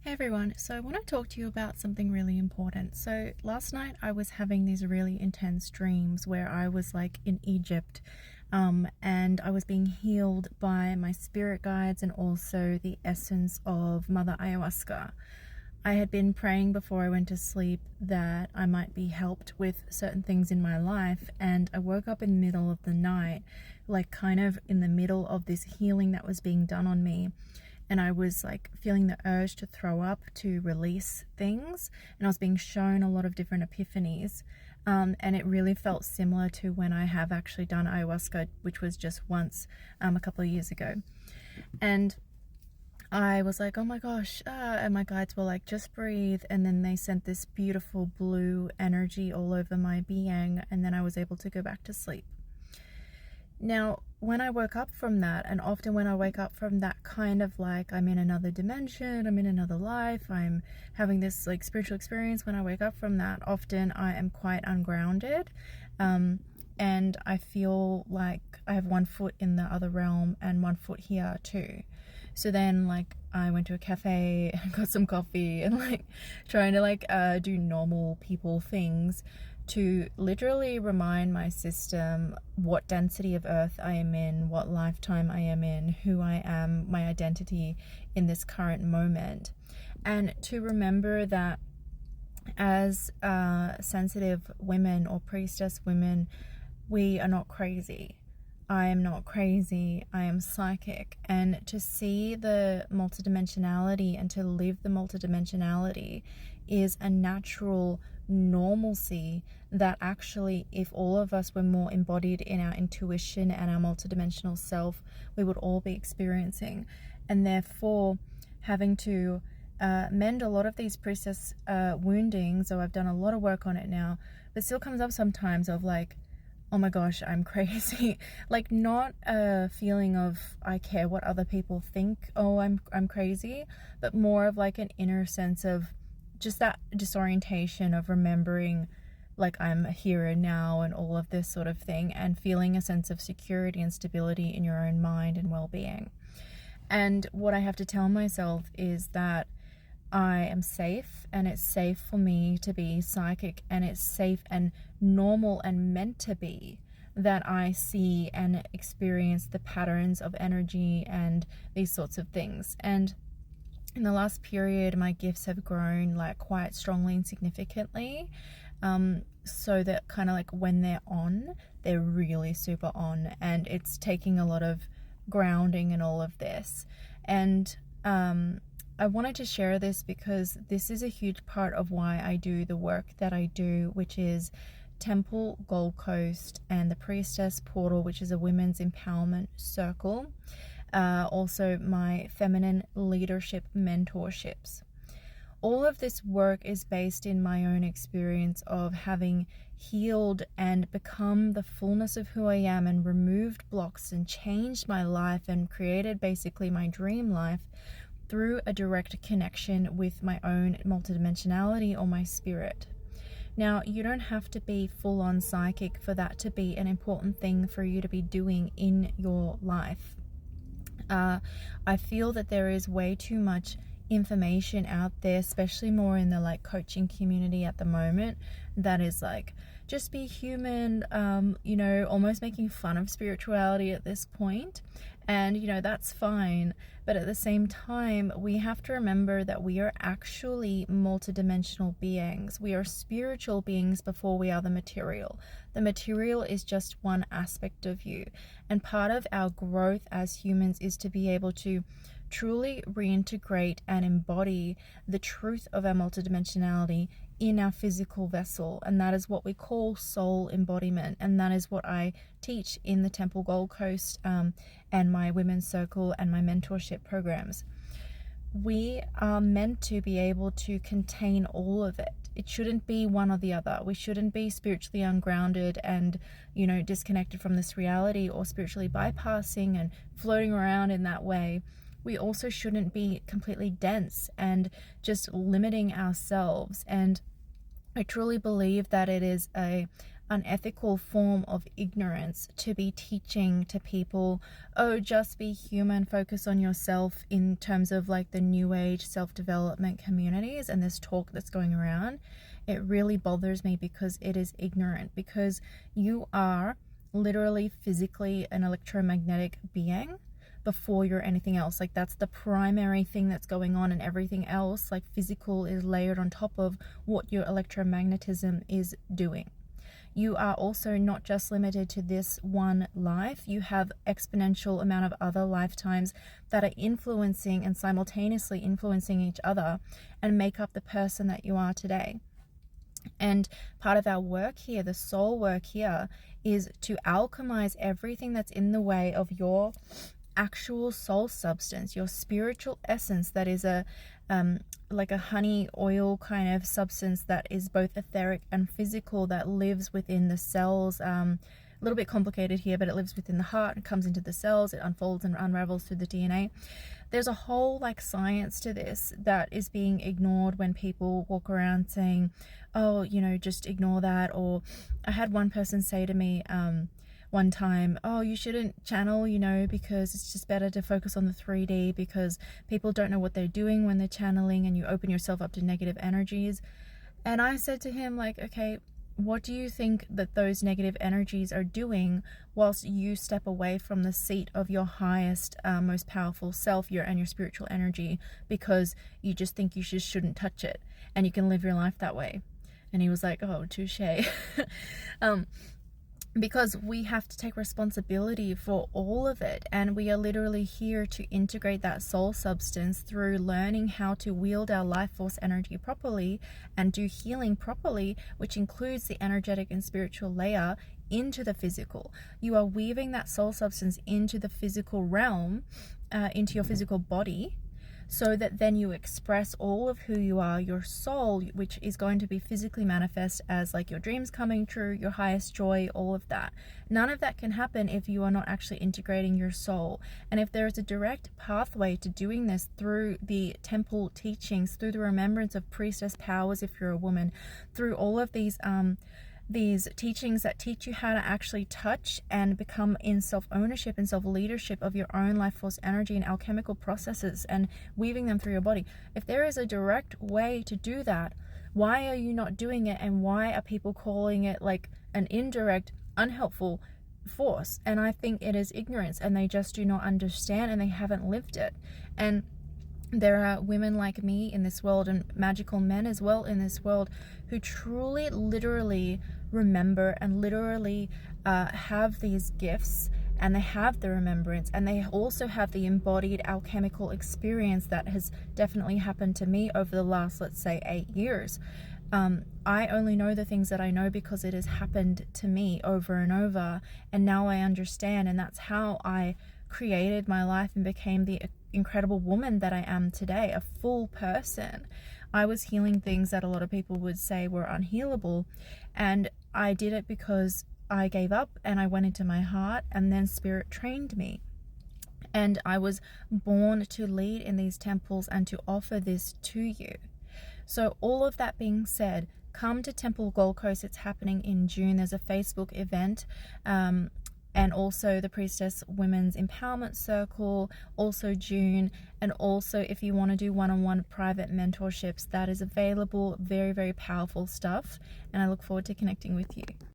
Hey everyone, so I want to talk to you about something really important. So last night I was having these really intense dreams where I was like in Egypt, and I was being healed by my spirit guides and also the essence of Mother Ayahuasca. I had been praying before I went to sleep that I might be helped with certain things in my life, and I woke up in the middle of the night, like kind of in the middle of this healing that was being done on me, and I was like feeling the urge to throw up, to release things, and I was being shown a lot of different epiphanies. And it really felt similar to when I have actually done ayahuasca, which was just once, a couple of years ago. And I was like, oh my gosh, and my guides were like, just breathe. And then they sent this beautiful blue energy all over my being, and then I was able to go back to sleep. Now, when I woke up from that, and often when I wake up from that kind of like I'm in another dimension, I'm in another life, I'm having this like spiritual experience, when I wake up from that, often I am quite ungrounded. And I feel like I have one foot in the other realm and one foot here too. So then like I went to a cafe and got some coffee and like trying to like do normal people things to literally remind my system what density of earth I am in, what lifetime I am in, who I am, my identity in this current moment. And to remember that as sensitive women or priestess women, we are not crazy. I am not crazy. I am psychic. And to see the multidimensionality and to live the multidimensionality is a natural normalcy that actually, if all of us were more embodied in our intuition and our multidimensional self, we would all be experiencing. And therefore, having to mend a lot of these priestess woundings, so I've done a lot of work on it now, but still comes up sometimes of like, oh my gosh, I'm crazy. Like, not a feeling of I care what other people think, oh, I'm crazy, but more of like an inner sense of just that disorientation of remembering like I'm here and now and all of this sort of thing, and feeling a sense of security and stability in your own mind and well-being. And what I have to tell myself is that I am safe, and it's safe for me to be psychic, and it's safe and normal and meant to be that I see and experience the patterns of energy and these sorts of things. And in the last period, my gifts have grown like quite strongly and significantly. So that kind of like when they're on, they're really super on, and it's taking a lot of grounding and all of this. And I wanted to share this because this is a huge part of why I do the work that I do, which is Temple Gold Coast and the Priestess Portal, which is a women's empowerment circle. Also my feminine leadership mentorships. All of this work is based in my own experience of having healed and become the fullness of who I am, and removed blocks and changed my life and created basically my dream life through a direct connection with my own multidimensionality or my spirit. Now, you don't have to be full-on psychic for that to be an important thing for you to be doing in your life. I feel that there is way too much information out there, especially more in the like coaching community at the moment, that is like, just be human, almost making fun of spirituality at this point. And that's fine, but at the same time, we have to remember that we are actually multidimensional beings. We are spiritual beings before we are the material. The material is just one aspect of you, and part of our growth as humans is to be able to truly reintegrate and embody the truth of our multidimensionality in our physical vessel, and that is what we call soul embodiment, and that is what I teach in the Temple Gold Coast and my women's circle and my mentorship programs. We are meant to be able to contain all of it. It shouldn't be one or the other. We shouldn't be spiritually ungrounded and disconnected from this reality, or spiritually bypassing and floating around in that way. We also shouldn't be completely dense and just limiting ourselves. And I truly believe that it is a unethical form of ignorance to be teaching to people, oh, just be human, focus on yourself, in terms of like the new age self-development communities and this talk that's going around. It really bothers me because it is ignorant, because you are literally physically an electromagnetic being before you're anything else. Like, that's the primary thing that's going on, and everything else, like physical, is layered on top of what your electromagnetism is doing. You are also not just limited to this one life. You have exponential amount of other lifetimes that are influencing and simultaneously influencing each other and make up the person that you are today. And part of our work here, the soul work here, is to alchemize everything that's in the way of your actual soul substance, your spiritual essence, that is a like a honey oil kind of substance that is both etheric and physical, that lives within the cells. A little bit complicated here, but it lives within the heart and comes into the cells. It unfolds and unravels through the DNA. There's a whole like science to this that is being ignored when people walk around saying, oh, you know, just ignore that. Or I had one person say to me one time, oh, you shouldn't channel, you know, because it's just better to focus on the 3D, because people don't know what they're doing when they're channeling and you open yourself up to negative energies. And I said to him, like, okay, what do you think that those negative energies are doing whilst you step away from the seat of your highest, most powerful self, and your spiritual energy, because you just think you just shouldn't touch it and you can live your life that way? And he was like, oh, touche. Because we have to take responsibility for all of it, and we are literally here to integrate that soul substance through learning how to wield our life force energy properly and do healing properly, which includes the energetic and spiritual layer, into the physical. You are weaving that soul substance into the physical realm, into your physical body, so that then you express all of who you are, your soul, which is going to be physically manifest as like your dreams coming true, your highest joy, all of that. None of that can happen if you are not actually integrating your soul. And if there is a direct pathway to doing this through the temple teachings, through the remembrance of priestess powers if you're a woman, through all of these teachings that teach you how to actually touch and become in self-ownership and self-leadership of your own life force energy and alchemical processes and weaving them through your body. If there is a direct way to do that, why are you not doing it? And why are people calling it like an indirect, unhelpful force? And I think it is ignorance, and they just do not understand, and they haven't lived it. And there are women like me in this world, and magical men as well in this world, who truly, literally remember and literally have these gifts, and they have the remembrance, and they also have the embodied alchemical experience that has definitely happened to me over the last, let's say, 8 years. I only know the things that I know because it has happened to me over and over, and now I understand, and that's how I created my life and became the incredible woman that I am today, a full person. I was healing things that a lot of people would say were unhealable, and I did it because I gave up and I went into my heart, and then spirit trained me. And I was born to lead in these temples and to offer this to you. So all of that being said, come to Temple Gold Coast. It's happening in June. There's a Facebook event, and also the Priestess Women's Empowerment Circle, also June. And also, if you want to do one-on-one private mentorships, that is available. Very, very powerful stuff. And I look forward to connecting with you.